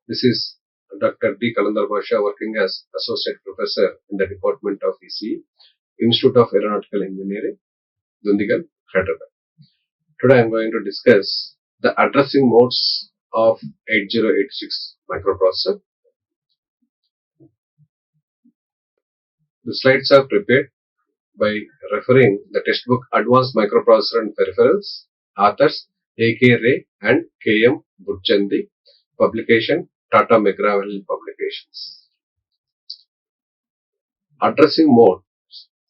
This is Dr. D. Khalandar Basha, working as Associate Professor in the Department of ECE, Institute of Aeronautical Engineering, Dundigal, Hyderabad. Today I am going to discuss the addressing modes of 8086 microprocessor. The slides are prepared by referring the textbook Advanced Microprocessor and Peripherals, authors A.K. Ray and K.M. Burchandi, publication Tata McGraw-Hill Publications. Addressing mode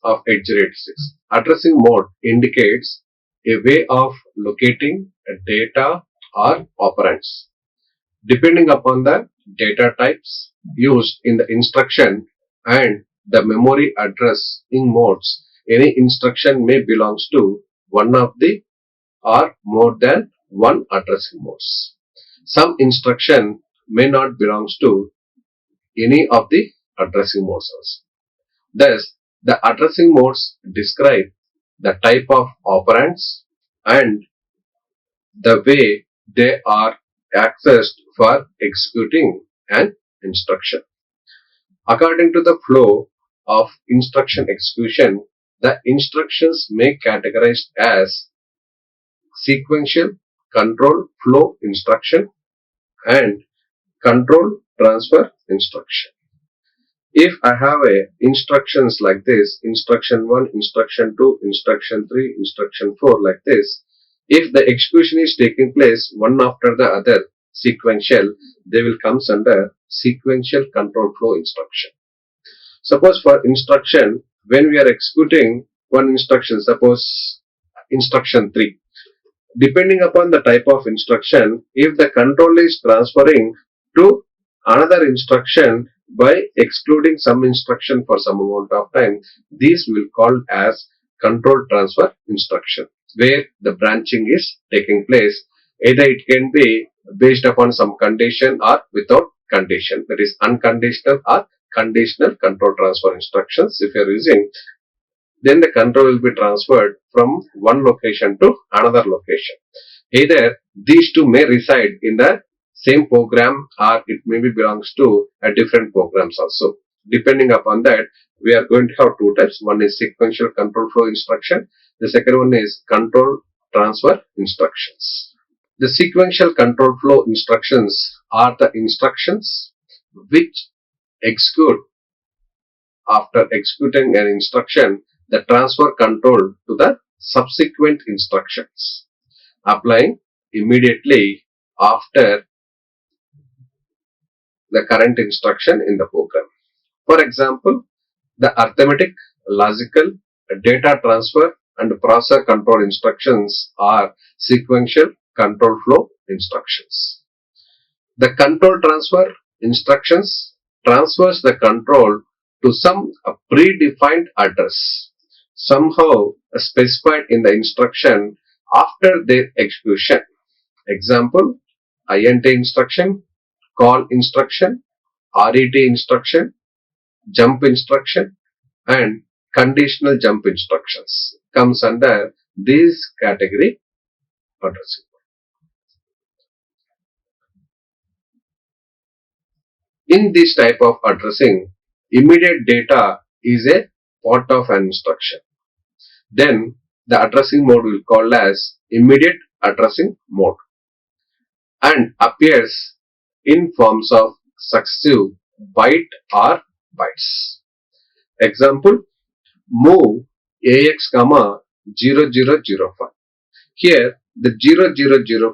of 8086. Addressing mode indicates a way of locating a data or operands. Depending upon the data types used in the instruction and the memory addressing modes, any instruction may belong to one of the or more than one addressing modes. Some instruction may not belong to any of the addressing modes also. Thus, the addressing modes describe the type of operands and the way they are accessed for executing an instruction. According to the flow of instruction execution, the instructions may be categorized as sequential control flow instruction and control transfer instruction. If I have instructions like this, instruction 1, instruction 2, instruction 3, instruction 4 like this, if the execution is taking place one after the other sequential, they will come under sequential control flow instruction. Suppose for instruction, when we are executing one instruction, suppose instruction 3, depending upon the type of instruction, if the control is transferring to another instruction by excluding some instruction for some amount of time, these will call as control transfer instruction, where the branching is taking place. Either it can be based upon some condition or without condition, that is unconditional or conditional control transfer instructions. If you are using, then the control will be transferred from one location to another location. Either these two may reside in the same program or it maybe belongs to a different programs also. Depending upon that, we are going to have two types. One is sequential control flow instruction. The second one is control transfer instructions. The sequential control flow instructions are the instructions which execute after executing an instruction, the transfer control to the subsequent instructions, applying immediately after the current instruction in the program. For example, the arithmetic, logical, data transfer and processor control instructions are sequential control flow instructions. The control transfer instructions transfers the control to some predefined address, somehow specified in the instruction after their execution. Example, INT instruction, call instruction, RET instruction, jump instruction and conditional jump instructions comes under this category addressing. In this type of addressing, immediate data is a part of an instruction. Then the addressing mode will call as immediate addressing mode and appears in forms of successive byte or bytes. Example, move AX, 0005. Here the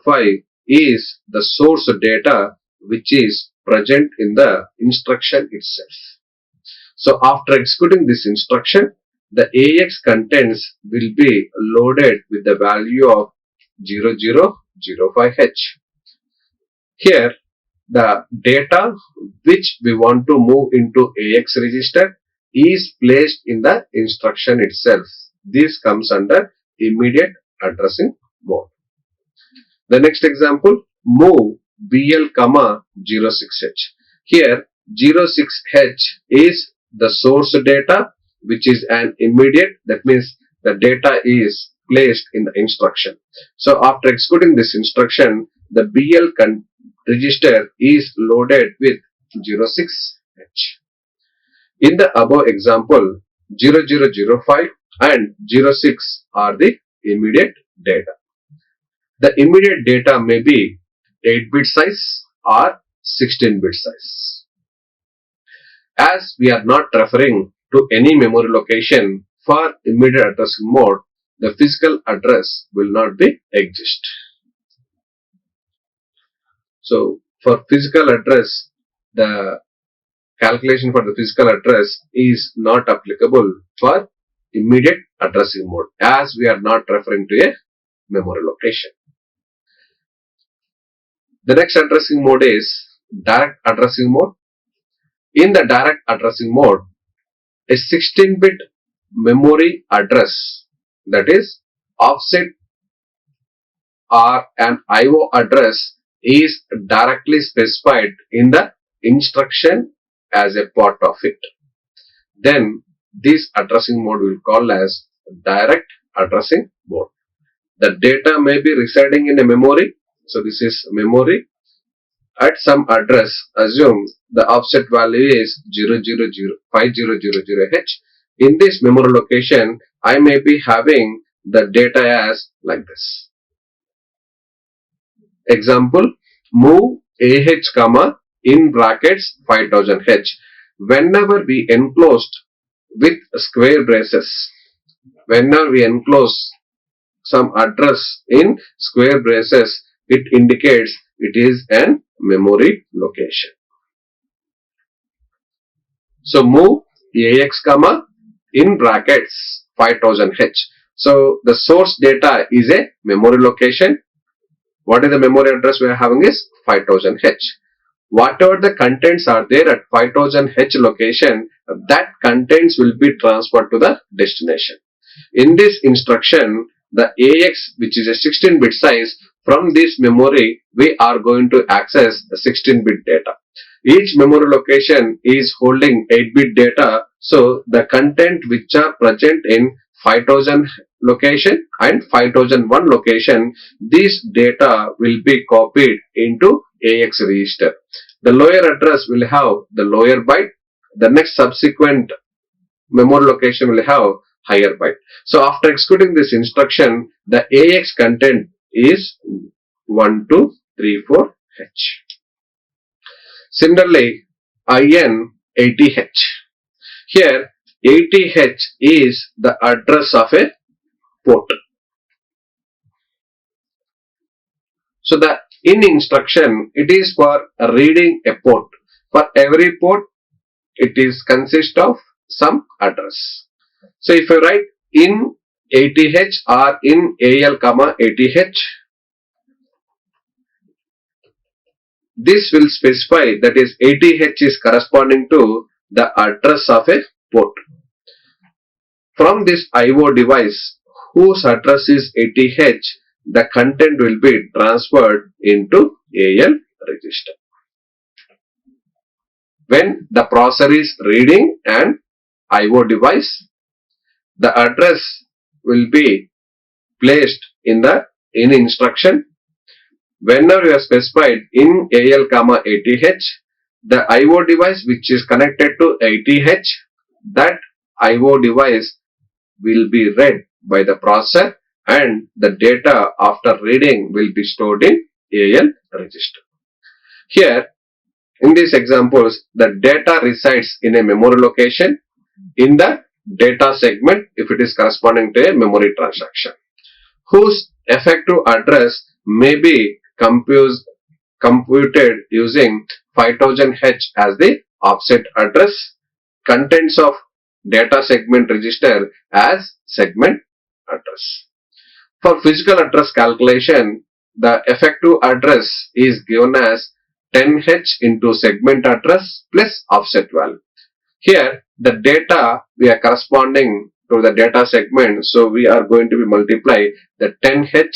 0005 is the source data which is present in the instruction itself. So after executing this instruction, the AX contents will be loaded with the value of 0005H. Here the data which we want to move into AX register is placed in the instruction itself. This comes under immediate addressing mode. The next example, move BL, 06H. Here 06H is the source data which is an immediate, that means the data is placed in the instruction. So after executing this instruction, the BL register is loaded with 06H. In the above example, 0005 and 06 are the immediate data. The immediate data may be 8-bit size or 16-bit size. As we are not referring to any memory location for immediate addressing mode, the physical address will not be exist. So for physical address, the calculation for the physical address is not applicable for immediate addressing mode, as we are not referring to a memory location. The next addressing mode is direct addressing mode. In the direct addressing mode, a 16-bit memory address, that is offset or an IO address, is directly specified in the instruction as a part of it. Then this addressing mode will call as direct addressing mode. The data may be residing in a memory. So this is memory. At some address, assume the offset value is 5000H. In this memory location, I may be having the data as like this. Example, move AH comma in brackets 5000H. Whenever we enclosed with square braces, whenever we enclose some address in square braces, it indicates it is an memory location. So move AX comma in brackets 5000H. So the source data is a memory location. What is the memory address we are having is 5000H. Whatever the contents are there at 5000H location, that contents will be transferred to the destination. In this instruction, the AX, which is a 16-bit size, from this memory we are going to access the 16-bit data. Each memory location is holding 8-bit data, so the content which are present in 5000 location and 5001 location, this data will be copied into AX register. The lower address will have the lower byte. The next subsequent memory location will have higher byte. So after executing this instruction, the AX content is 1234H. Similarly, IN80H. Here 80H is the address of a port. So the in instruction, it is for reading a port. For every port, it is consist of some address. So if I write in 80H or in AL comma 80H, this will specify that is 80H is corresponding to the address of a port. From this IO device whose address is 80H, the content will be transferred into AL register. When the processor is reading an IO device, the address will be placed in the in instruction. Whenever you are specified in AL comma 80H, the IO device which is connected to 80H, that IO device will be read by the processor and the data after reading will be stored in AL register. Here, in these examples, the data resides in a memory location in the data segment if it is corresponding to a memory transaction, whose effective address may be computed using 5000H as the offset address, contents of data segment register as segment address. For physical address calculation, the effective address is given as 10H into segment address plus offset value. Here, the data we are corresponding to the data segment, so we are going to be multiply the 10H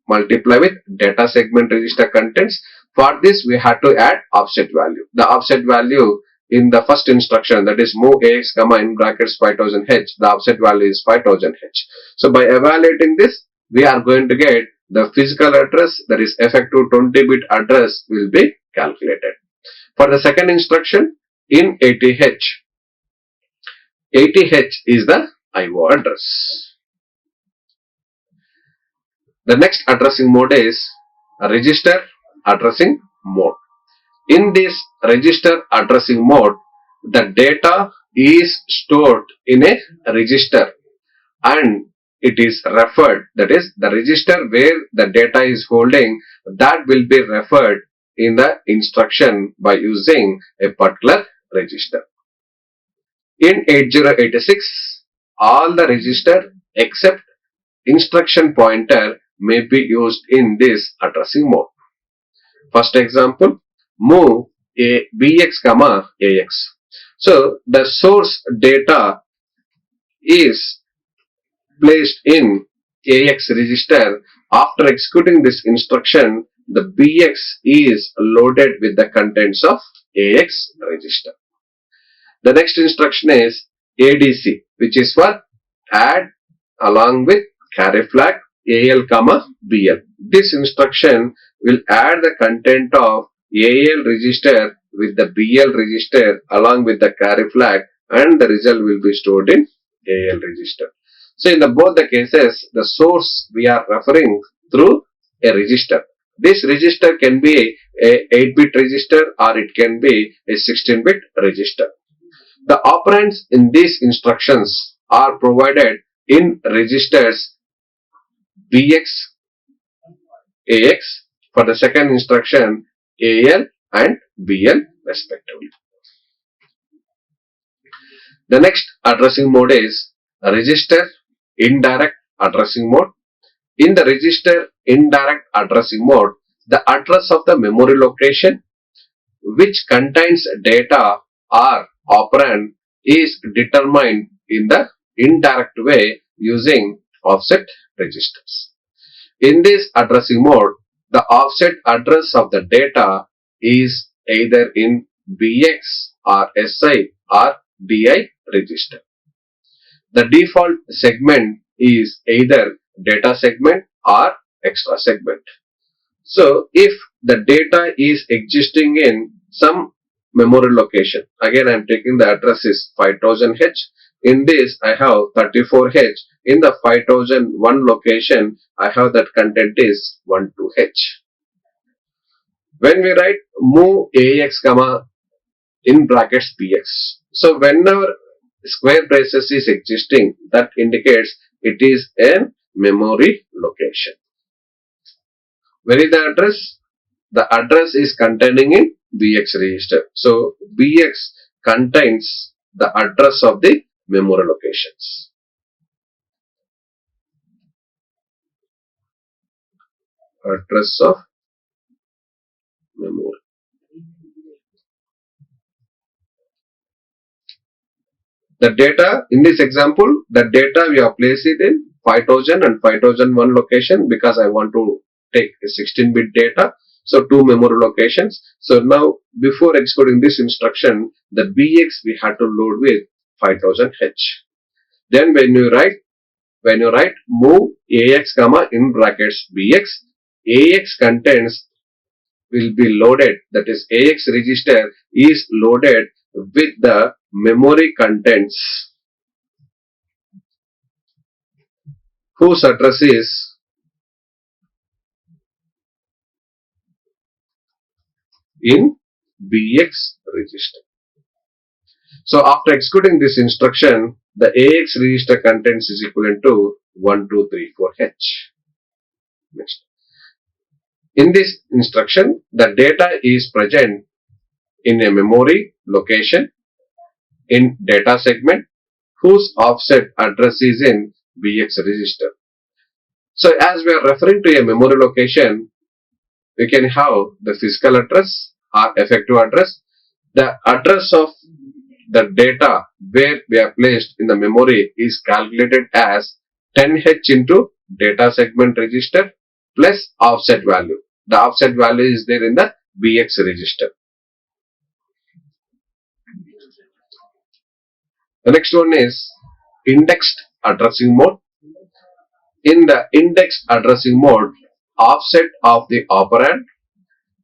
multiply with data segment register contents. For this, we have to add offset value. The offset value in the first instruction, that is move AX comma in brackets 5000H, the offset value is 5000H. So by evaluating this, we are going to get the physical address, that is effective 20-bit address, will be calculated. For the second instruction, in 80H, 80H is the IO address. The next addressing mode is register addressing mode. In this register addressing mode, the data is stored in a register and it is referred, that is the register where the data is holding, that will be referred in the instruction by using a particular register. In 8086, all the register except instruction pointer may be used in this addressing mode. First example, move a bx comma ax. So the source data is placed in AX register. After executing this instruction, the BX is loaded with the contents of AX register. The next instruction is ADC, which is for add along with carry flag AL comma BL. This instruction will add the content of AL register with the BL register along with the carry flag, and the result will be stored in AL register. So in both the cases, the source we are referring through a register. This register can be a 8-bit register or it can be a 16-bit register. The operands in these instructions are provided in registers BX, AX, for the second instruction AL and BL respectively. The next addressing mode is register indirect addressing mode. In the register indirect addressing mode, the address of the memory location which contains data or operand is determined in the indirect way using offset registers. In this addressing mode, the offset address of the data is either in BX or SI or DI register. The default segment is either data segment or extra segment. So if the data is existing in some memory location, again I am taking the address is 5000H. In this I have 34H. In the 5001 location I have that content is 12H. When we write move AX comma in brackets BX, so whenever square braces is existing, that indicates it is a memory location. Where is the address? The address is containing in BX register. So BX contains the address of the memory locations. Address of memory. The data in this example, the data we have placed it in 5000 and 5001 location because I want to take a 16-bit data. So two memory locations. So now before executing this instruction, the BX we had to load with 5000H. Then when you write move AX comma in brackets BX, AX contents will be loaded, that is AX register is loaded with the memory contents whose address is in BX register. So after executing this instruction, the AX register contents is equivalent to 1234H. Next. In this instruction, the data is present in a memory location in data segment whose offset address is in BX register. So as we are referring to a memory location, we can have the physical address or effective address. The address of the data where we are placed in the memory is calculated as 10H into data segment register plus offset value. The offset value is there in the BX register. The next one is indexed addressing mode. In the indexed addressing mode, offset of the operand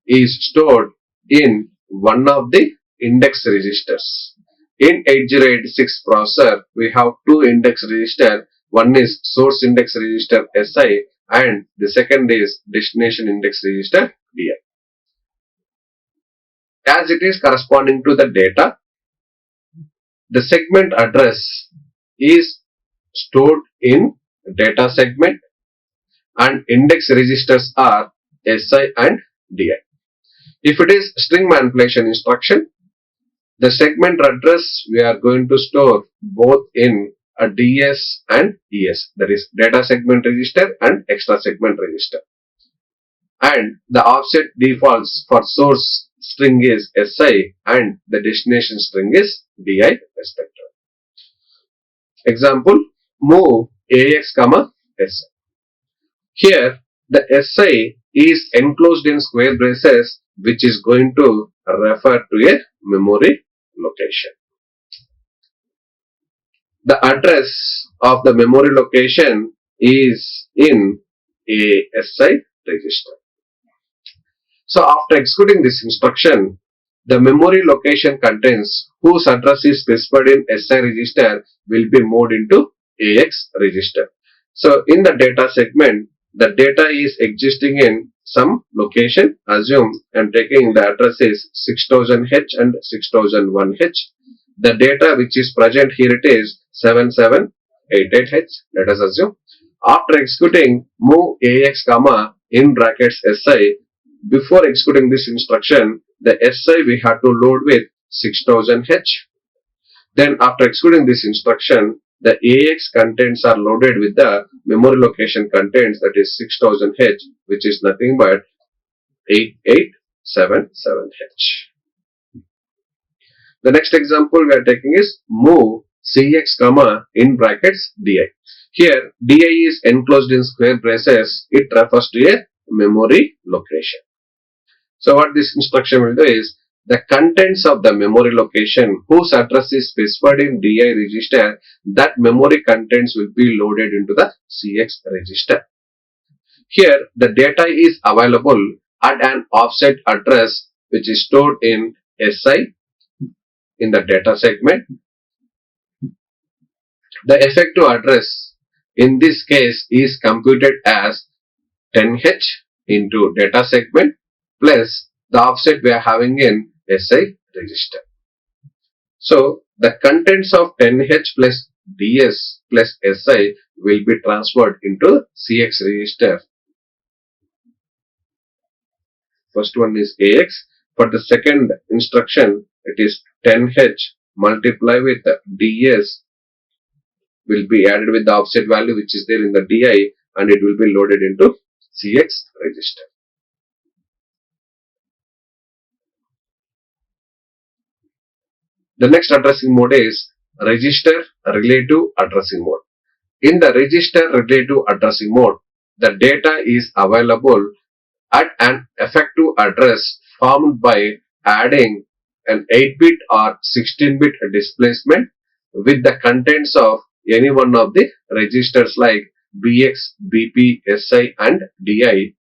is stored in one of the index registers. In 8086 processor, we have two index registers. One is source index register SI and the second is destination index register DI. As it is corresponding to the data, the segment address is stored in data segment and index registers are SI and DI. If it is string manipulation instruction, the segment address we are going to store both in a DS and ES, that is data segment register and extra segment register. And the offset defaults for source string is SI and the destination string is DI respectively. Example, move AX, SI. Here the SI is enclosed in square braces, which is going to refer to a memory location. The address of the memory location is in a SI register. So after executing this instruction, the memory location contents whose address is specified in SI register will be moved into AX register. So in the data segment, the data is existing in some location. Assume I am taking the address is 6000H and 6001H. The data which is present here it is 7788H. Let us assume. After executing move AX, in brackets SI, before executing this instruction, the SI we have to load with 6000H. Then after executing this instruction, the AX contents are loaded with the memory location contents, that is 6000H, which is nothing but 8877H. The next example we are taking is move CX, in brackets DI. Here DI is enclosed in square braces. It refers to a memory location. So what this instruction will do is, the contents of the memory location whose address is specified in DI register, that memory contents will be loaded into the CX register. Here the data is available at an offset address which is stored in SI in the data segment. The effective address in this case is computed as 10H into data segment plus the offset we are having in SI register. So the contents of 10H plus DS plus SI will be transferred into CX register. First one is AX. For the second instruction, it is 10H multiply with DS will be added with the offset value which is there in the DI and it will be loaded into CX register. The next addressing mode is register relative addressing mode. In the register relative addressing mode, the data is available at an effective address formed by adding an 8-bit or 16-bit displacement with the contents of any one of the registers like BX, BP, SI and DI,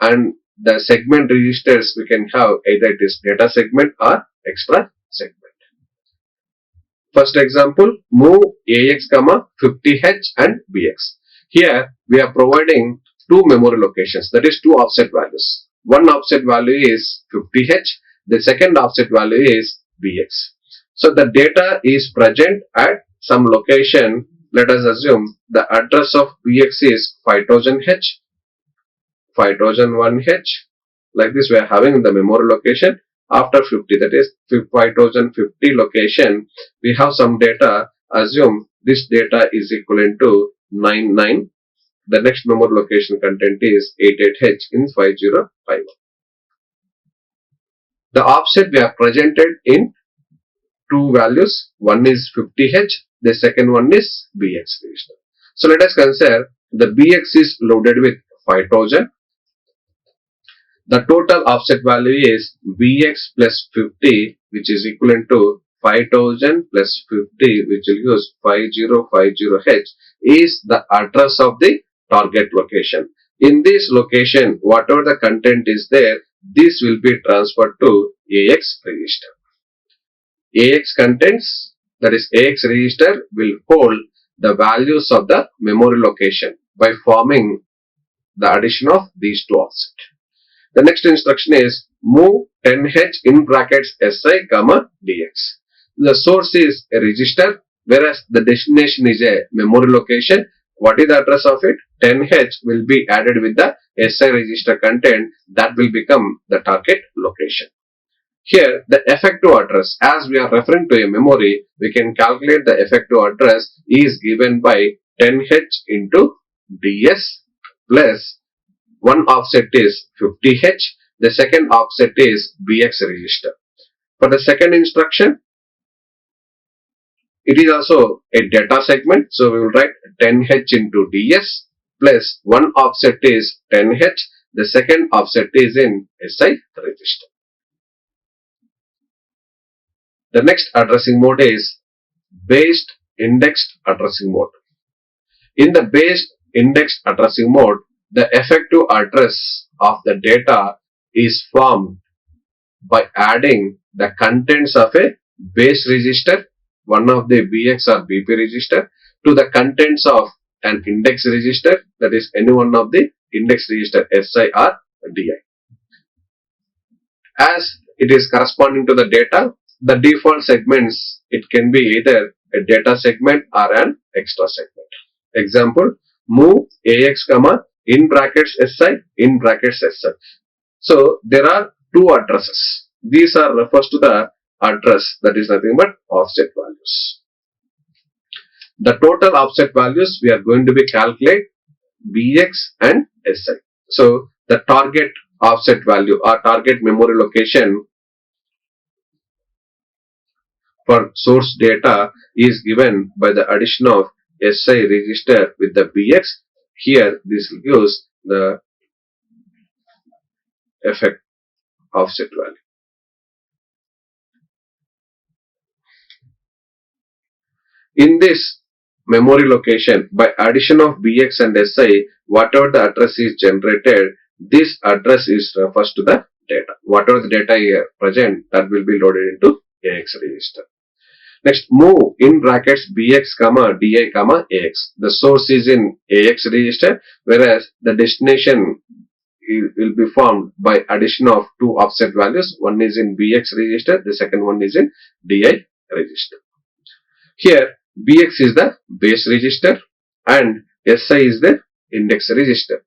and the segment registers we can have either it is data segment or extra segment. First example, move AX, 50H and BX. Here we are providing two memory locations, that is two offset values. One offset value is 50H, the second offset value is BX. So the data is present at some location. Let us assume the address of BX is 5000H, 5001H. Like this we are having the memory location. After 50, that is 5050 location, we have some data. Assume this data is equivalent to 99. The next memory location content is 88H in 5051. The offset we have presented in two values. One is 50H, the second one is BX register. So let us consider the BX is loaded with 5000. The total offset value is BX plus 50, which is equivalent to 5000 plus 50, which will use 5050H, is the address of the target location. In this location, whatever the content is there, this will be transferred to AX register. AX contents, that is AX register, will hold the values of the memory location by forming the addition of these two offset. The next instruction is move 10H in brackets SI comma DX. The source is a register, whereas the destination is a memory location. What is the address of it? 10H will be added with the SI register content, that will become the target location. Here, the effective address, as we are referring to a memory, we can calculate the effective address is given by 10H into DS plus one offset is 50H, the second offset is BX register. For the second instruction, it is also a data segment, so we will write 10H into DS plus one offset is 10H, the second offset is in SI register. The next addressing mode is based indexed addressing mode. In the based indexed addressing mode, the effective address of the data is formed by adding the contents of a base register, one of the BX or BP register, to the contents of an index register, that is any one of the index register SI or DI. As it is corresponding to the data, the default segments, it can be either a data segment or an extra segment. Example, move AX comma in brackets SI in brackets SI. So there are two addresses. These are refers to the address, that is nothing but offset values. The total offset values we are going to be calculate BX and SI. So the target offset value or target memory location for source data is given by the addition of SI register with the BX. Here this gives the effect offset value. In this memory location, by addition of BX and SI, whatever the address is generated, this address is refers to the data. Whatever the data here present, that will be loaded into AX register. Next, move in brackets BX comma DI comma AX. The source is in AX register, whereas the destination will be formed by addition of two offset values. One is in BX register, the second one is in DI register. Here, BX is the base register and SI is the index register.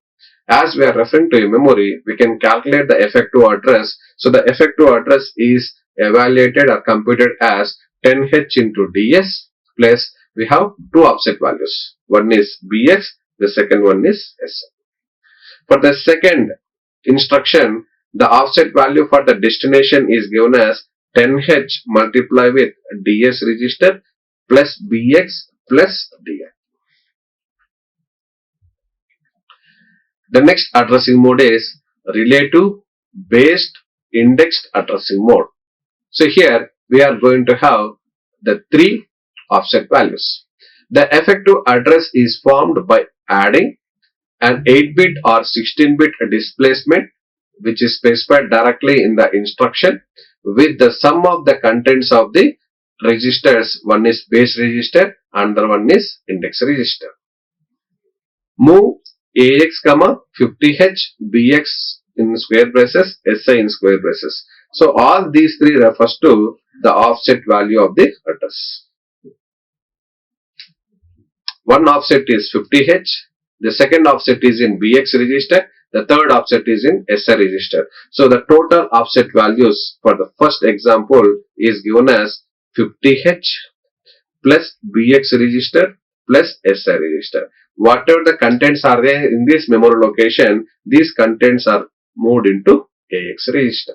As we are referring to a memory, we can calculate the effective address. So the effective address is evaluated or computed as 10H into DS plus we have two offset values. One is BX, the second one is SI. For the second instruction, the offset value for the destination is given as 10H multiplied with DS register plus BX plus DI. The next addressing mode is relative based indexed addressing mode. So here we are going to have the three offset values. The effective address is formed by adding an 8-bit or 16-bit displacement, which is specified directly in the instruction, with the sum of the contents of the registers. One is base register, another one is index register. Move AX comma 50H BX in square braces, SI in square braces. So all these three refers to the offset value of the address. One offset is 50H, the second offset is in BX register, the third offset is in SI register. So the total offset values for the first example is given as 50H plus BX register plus SI register. Whatever the contents are there in this memory location, these contents are moved into AX register.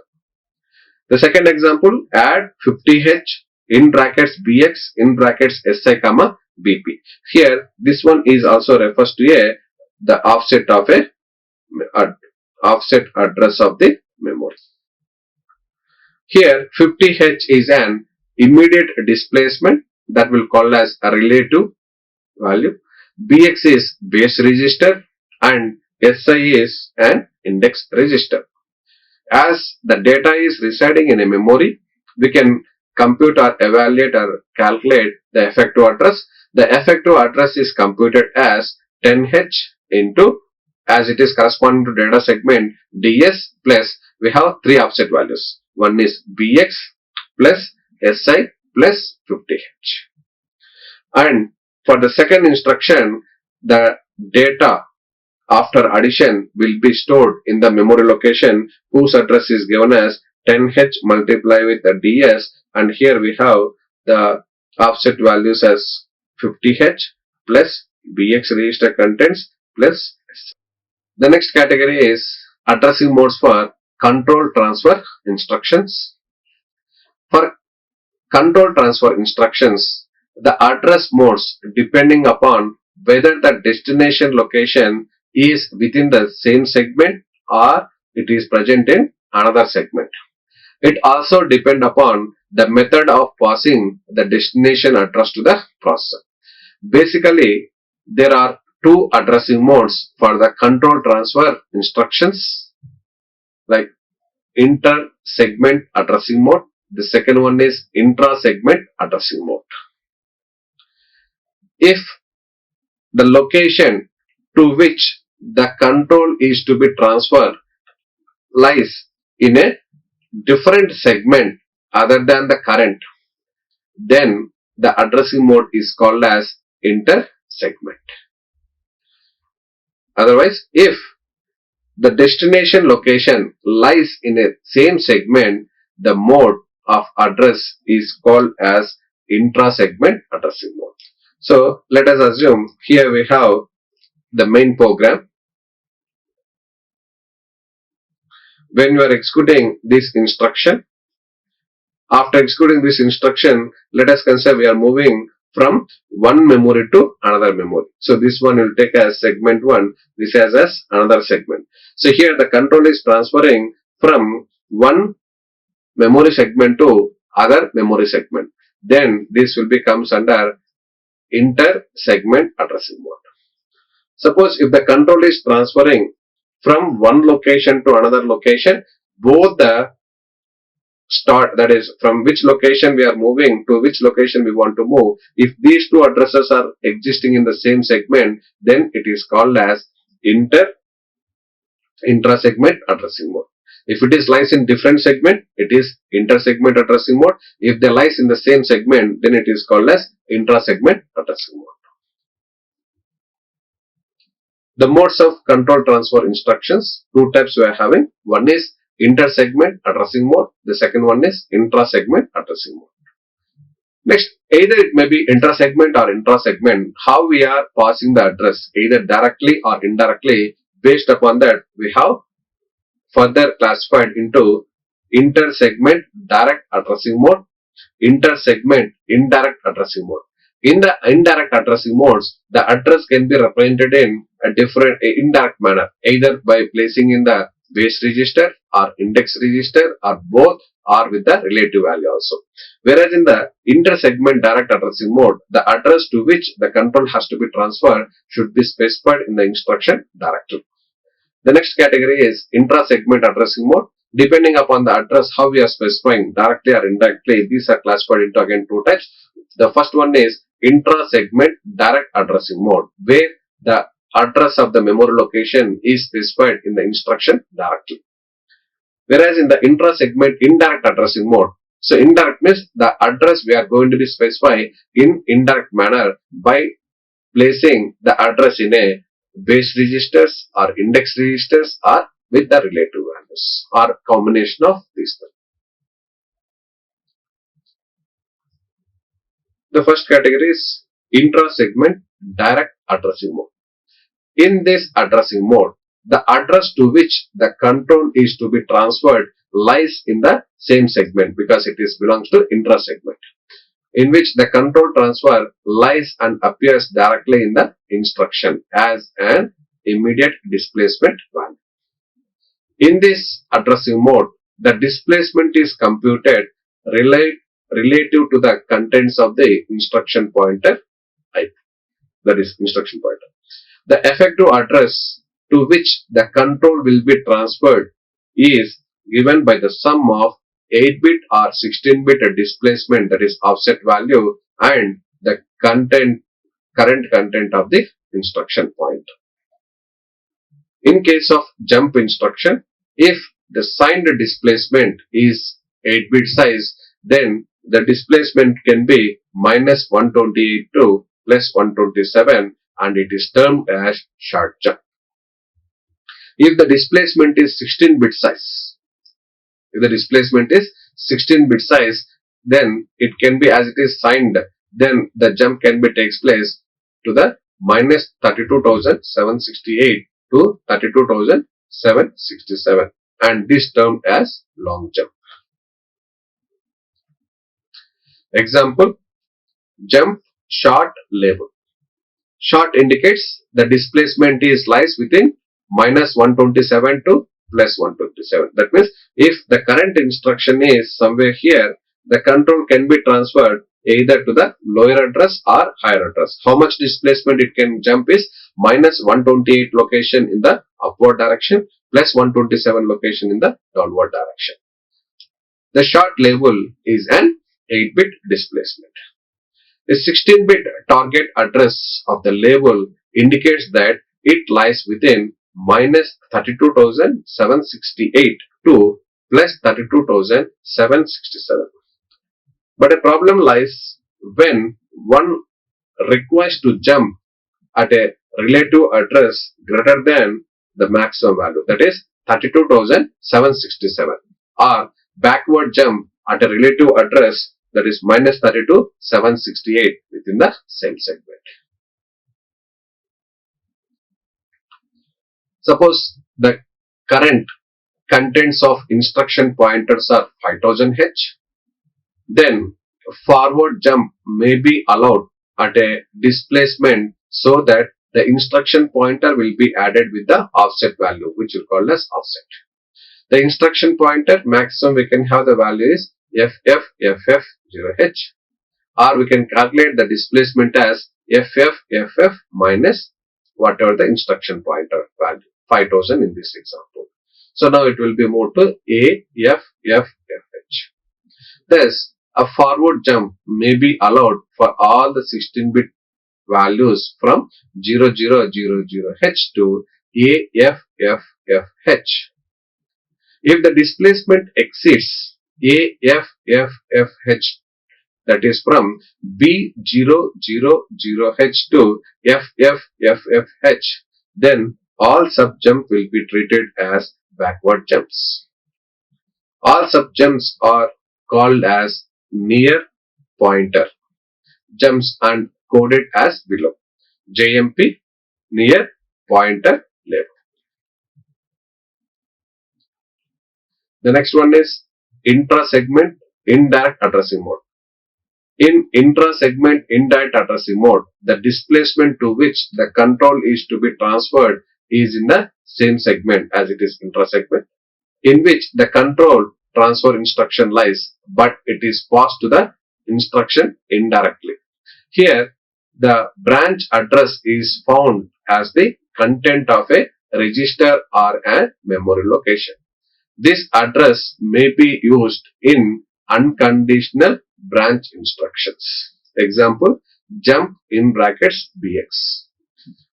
The second example, add 50H in brackets BX in brackets SI comma BP. Here this one is also refers to the offset of offset address of the memory. Here 50H is an immediate displacement that will call as a relative value. BX is base register and SI is an index register. As the data is residing in a memory, we can compute or evaluate or calculate the effective address. The effective address is computed as 10H into, as it is corresponding to data segment DS, plus we have three offset values. One is BX plus SI plus 50H. And for the second instruction, the data after addition will be stored in the memory location whose address is given as 10H multiplied with the DS, and here we have the offset values as 50H plus BX register contents plus S. The next category is addressing modes for control transfer instructions. For control transfer instructions, the address modes depending upon whether the destination location is within the same segment or it is present in another segment. It also depends upon the method of passing the destination address to the processor. Basically, there are two addressing modes for the control transfer instructions, like inter-segment addressing mode. The second one is intra-segment addressing mode. If the location to which the control is to be transferred lies in a different segment other than the current, then the addressing mode is called as inter-segment. Otherwise, if the destination location lies in a same segment, the mode of address is called as intra-segment addressing mode. So let us assume here we have the main program. When you are executing this instruction, after executing this instruction, let us consider we are moving from one memory to another memory. So this one will take as segment 1, this as another segment. So here the control is transferring from one memory segment to other memory segment. Then this will becomes under inter-segment addressing mode. Suppose if the control is transferring from one location to another location, both the start, that is from which location we are moving to which location we want to move, if these two addresses are existing in the same segment, then it is called as intra-segment addressing mode. If it is lies in different segment, it is inter-segment addressing mode. If they lies in the same segment, then it is called as intra-segment addressing mode. The modes of control transfer instructions, two types we are having. One is inter-segment addressing mode. The second one is intra-segment addressing mode. Next, either it may be intra-segment or intra-segment, how we are passing the address, either directly or indirectly. Based upon that, we have further classified into inter-segment direct addressing mode, inter-segment indirect addressing mode. In the indirect addressing modes, the address can be represented in a different indirect manner, either by placing in the base register or index register or both, or with the relative value also. Whereas in the inter-segment direct addressing mode, the address to which the control has to be transferred should be specified in the instruction directly. The next category is intra-segment addressing mode. Depending upon the address, how we are specifying directly or indirectly, these are classified into again two types. The first one is intra-segment direct addressing mode, where the address of the memory location is specified in the instruction directly. Whereas in the intra-segment indirect addressing mode, so indirect means the address we are going to be specify in indirect manner by placing the address in a base registers or index registers or with the relative values or combination of these two. The first category is intra-segment direct addressing mode. In this addressing mode, the address to which the control is to be transferred lies in the same segment because it is belongs to intra-segment, in which the control transfer lies and appears directly in the instruction as an immediate displacement value. In this addressing mode, the displacement is computed relative to the contents of the instruction pointer IP, that is instruction pointer. The effective address to which the control will be transferred is given by the sum of 8-bit or 16-bit displacement, that is offset value, and the current content of the instruction point. In case of jump instruction, if the signed displacement is 8-bit size, then the displacement can be minus 128 to plus 127, and it is termed as short jump. If the displacement is 16-bit size, then it can be as it is signed, then the jump can be takes place to the minus 32,768 to 32,767, and this termed as long jump. Example, jump short label. Short indicates the displacement lies within minus 127 to plus 127. That means if the current instruction is somewhere here, the control can be transferred either to the lower address or higher address. How much displacement it can jump is minus 128 location in the upward direction plus 127 location in the downward direction. The short label is an 8-bit displacement. The 16-bit target address of the label indicates that it lies within minus 32,768 to plus 32,767. But a problem lies when one requires to jump at a relative address greater than the maximum value, that is 32,767, or backward jump at a relative address, that is minus 32,768 within the same segment. Suppose the current contents of instruction pointers are 5000 H, then forward jump may be allowed at a displacement so that the instruction pointer will be added with the offset value, which we call as offset. The instruction pointer maximum we can have the value is FF0H, or we can calculate the displacement as FF minus whatever the instruction pointer value, 5000 in this example. So now it will be moved to AFFH. Thus, a forward jump may be allowed for all the 16-bit values from 0000H to AFFH. If the displacement exceeds AFFH, that is from B000H to FFFH, then all subjump will be treated as backward jumps. All subjumps are called as near pointer jumps and coded as below. JMP, near pointer label. The next one is intra-segment indirect addressing mode. In intra-segment indirect addressing mode, the displacement to which the control is to be transferred is in the same segment as it is intra-segment, in which the control transfer instruction lies, but it is passed to the instruction indirectly. Here, the branch address is found as the content of a register or a memory location. This address may be used in unconditional branch instructions. Example, jump in brackets BX.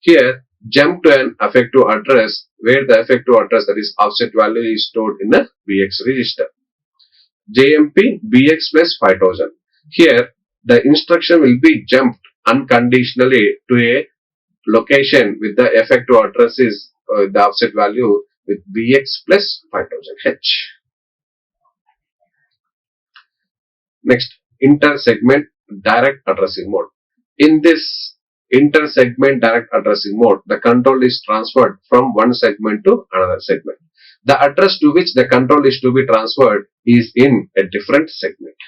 Here, jump to an effective address where the effective address, that is offset value, is stored in the BX register. JMP BX plus 5000. Here, the instruction will be jumped unconditionally to a location with the effective address is the offset value with BX plus 5000H. Next, inter-segment direct addressing mode. In this inter-segment direct addressing mode, the control is transferred from one segment to another segment. The address to which the control is to be transferred is in a different segment.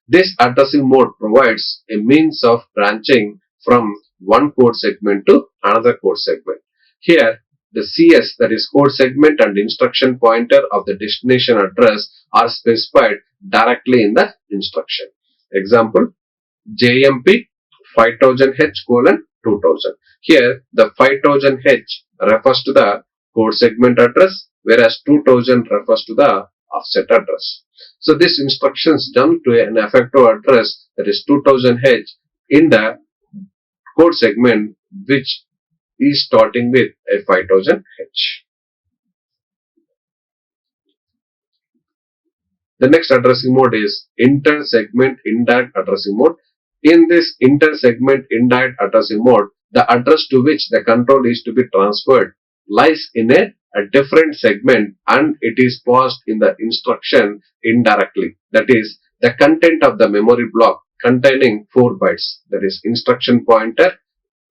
This addressing mode provides a means of branching from one code segment to another code segment. Here, the CS, that is code segment, and instruction pointer of the destination address are specified directly in the instruction. Example, JMP 5000H:2000. Here, the 5000H refers to the code segment address, whereas 2000 refers to the offset address. So this instructions jump to an effective address that is 2000H in the code segment which is starting with a 5000H. The next addressing mode is inter-segment indirect addressing mode. In this inter-segment indirect addressing mode, the address to which the control is to be transferred lies in a different segment and it is passed in the instruction indirectly. That is, the content of the memory block containing 4 bytes. That is, instruction pointer,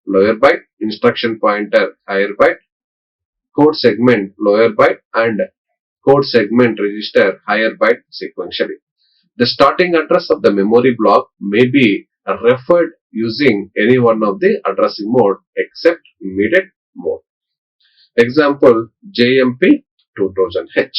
lower byte, instruction pointer, higher byte, code segment, lower byte, and code segment register higher byte sequentially. The starting address of the memory block may be referred using any one of the addressing mode except immediate mode. Example, JMP 2000H.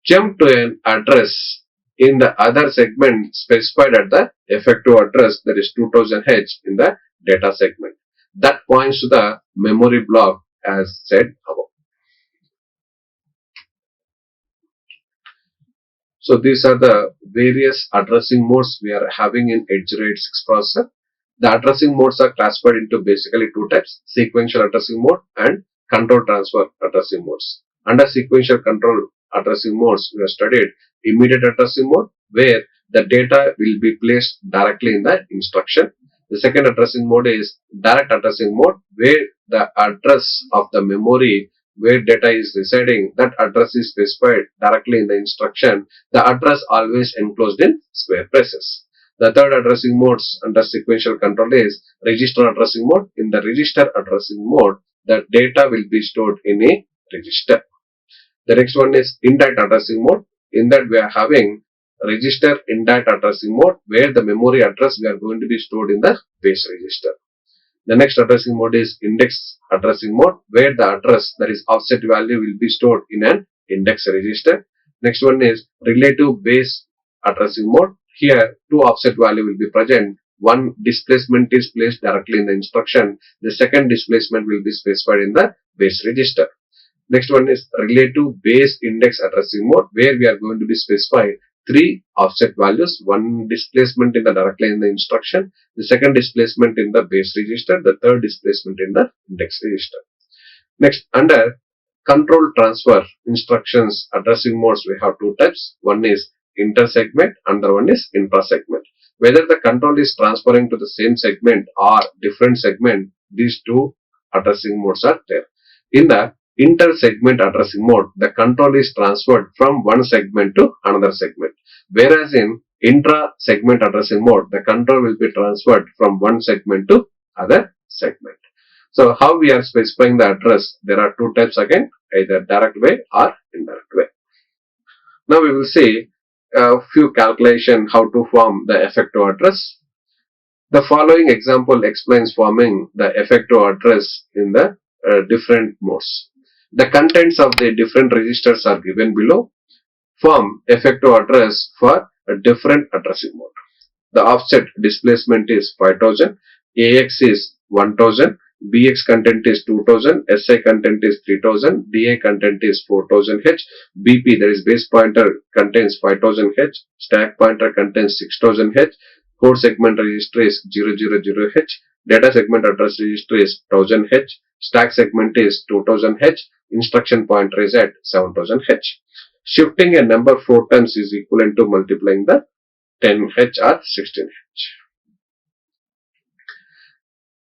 Jump to an address in the other segment specified at the effective address, that is 2000H in the data segment. That points to the memory block as said above. So these are the various addressing modes we are having in EDGE 6 processor. The addressing modes are classified into basically 2 types: sequential addressing mode and control transfer addressing modes. Under sequential control addressing modes, we have studied immediate addressing mode, where the data will be placed directly in the instruction. The second addressing mode is direct addressing mode, where the address of the memory where data is residing, that address is specified directly in the instruction. The address always enclosed in square braces. The third addressing modes under sequential control is register addressing mode. In the register addressing mode, the data will be stored in a register. The next one is indirect addressing mode. In that we are having register indirect addressing mode, where the memory address we are going to be stored in the base register. The next addressing mode is index addressing mode, where the address, that is offset value, will be stored in an index register. Next one is relative base addressing mode. Here, 2 offset value will be present. One displacement is placed directly in the instruction. The second displacement will be specified in the base register. Next one is relative base index addressing mode, where we are going to be specified 3 offset values, one displacement in the directly in the instruction, the second displacement in the base register, the third displacement in the index register. Next, under control transfer instructions addressing modes, we have 2 types. One is inter-segment, another one is intra-segment. Whether the control is transferring to the same segment or different segment, these 2 addressing modes are there. In the inter-segment addressing mode, the control is transferred from one segment to another segment. Whereas in intra-segment addressing mode, the control will be transferred from one segment to other segment. So how we are specifying the address? There are 2 types again, either direct way or indirect way. Now we will see a few calculations how to form the effective address. The following example explains forming the effective address in the different modes. The contents of the different registers are given below. Form effective address for a different addressing mode. The offset displacement is 5000, AX is 1000, BX content is 2000, SI content is 3000, DA content is 4000H, BP, that is base pointer, contains 5000H, stack pointer contains 6000H, code segment register is 000H, data segment address register is 1000H, stack segment is 2000H, instruction pointer is at 7000H. Shifting a number 4 times is equivalent to multiplying the 10H or 16H.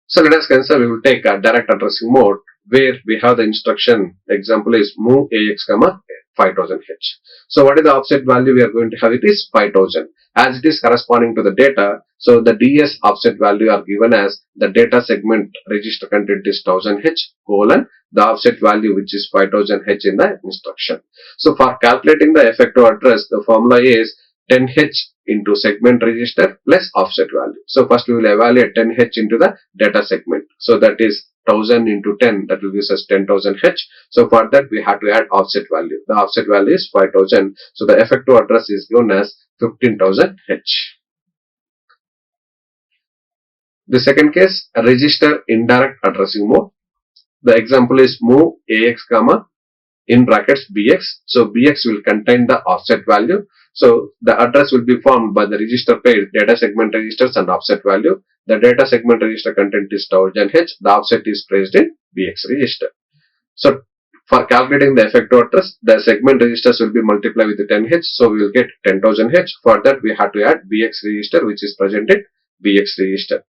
So let us consider, we will take a direct addressing mode where we have the instruction, example is move AX, 5000H. So what is the offset value we are going to have? It is 5000. As it is corresponding to the data, so the DS offset value are given as the data segment register content is 1000H colon the offset value which is 5000H in the instruction. So for calculating the effective address, the formula is 10H into segment register plus offset value. So first we will evaluate 10H into the data segment. So that is 1000 into 10, that will give us 10,000H. So for that we have to add offset value. The offset value is 5000. So the effective address is given as 15,000H. The second case, register indirect addressing mode. The example is move AX comma in brackets BX. So BX will contain the offset value. So the address will be formed by the register pair, data segment registers and offset value. The data segment register content is 1000H. The offset is placed in BX register. So for calculating the effective address, the segment registers will be multiplied with the 10H. So we will get 10,000H. For that, we have to add BX register, which is present in BX register.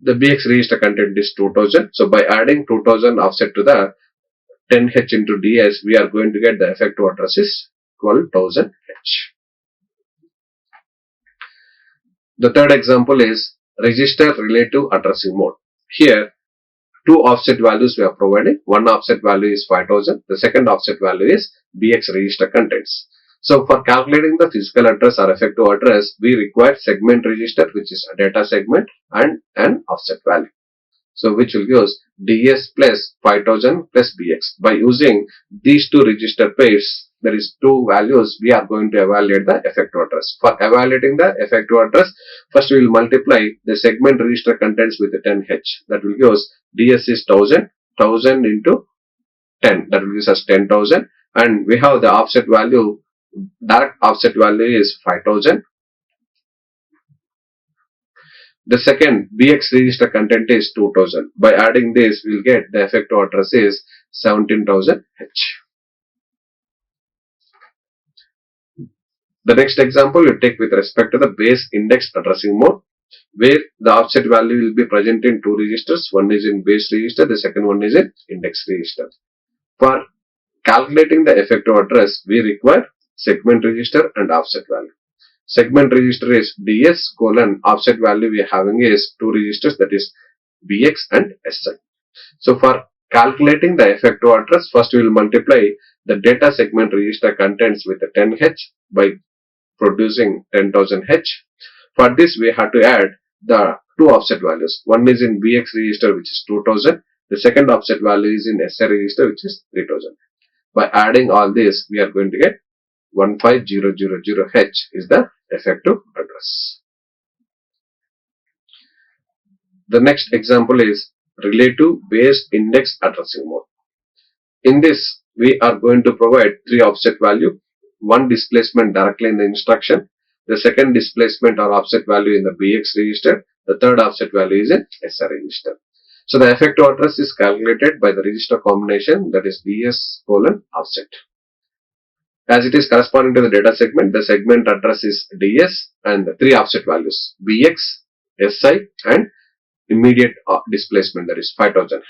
The BX register content is 2000. So by adding 2000 offset to the 10H into DS, we are going to get the effective address is 12,000H. The third example is register relative addressing mode. Here, two offset values we are providing. One offset value is 5000. The second offset value is BX register contents. So for calculating the physical address or effective address, we require segment register, which is a data segment, and an offset value. So which will give us DS plus 5000 plus BX. By using these two register pairs, there is two values, we are going to evaluate the effective address. For evaluating the effective address, first we will multiply the segment register contents with the 10H. That will give us DS is 1000, 1000 into 10. That will give us 10,000. And we have the offset value, direct offset value is 5000. The second BX register content is 2000. By adding this, we will get the effective address is 17,000H. The next example we take with respect to the base index addressing mode, where the offset value will be present in two registers. One is in base register, the second one is in index register. For calculating the effective address, we require segment register and offset value. Segment register is DS colon offset value we are having is two registers, that is BX and SI. So for calculating the effective address, first we will multiply the data segment register contents with the 10H by producing 10,000H. For this we have to add the two offset values. One is in BX register, which is 2000. The second offset value is in SI register, which is 3000. By adding all this, we are going to get 15000H is the effective address. The next example is relative base index addressing mode. In this, we are going to provide three offset value, one displacement directly in the instruction, the second displacement or offset value in the BX register, the third offset value is in SI register. So the effective address is calculated by the register combination, that is DS colon offset. As it is corresponding to the data segment, the segment address is DS and the three offset values BX, SI and immediate displacement, that is 5000H.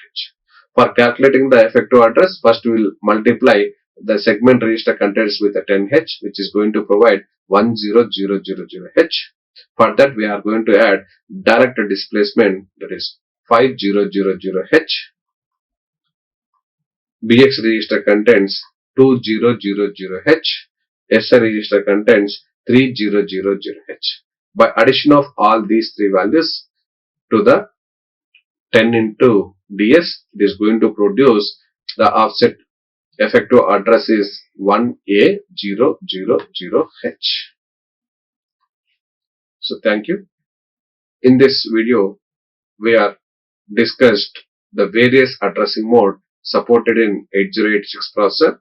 For calculating the effective address, first we will multiply the segment register contents with the 10H, which is going to provide 10000H. For that we are going to add direct displacement, that is 5000H. BX register contents 2000H, SI register contents 3000H. By addition of all these three values to the 10 into DS, it is going to produce the offset effective address is 1A000H. So thank you. In this video, we have discussed the various addressing mode supported in 8086 processor,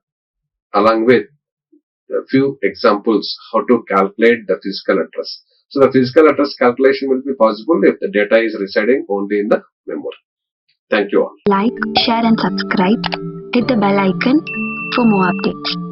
along with a few examples how to calculate the physical address. So the physical address calculation will be possible if the data is residing only in the memory. Thank you all. Like, share and subscribe. Hit the bell icon for more updates.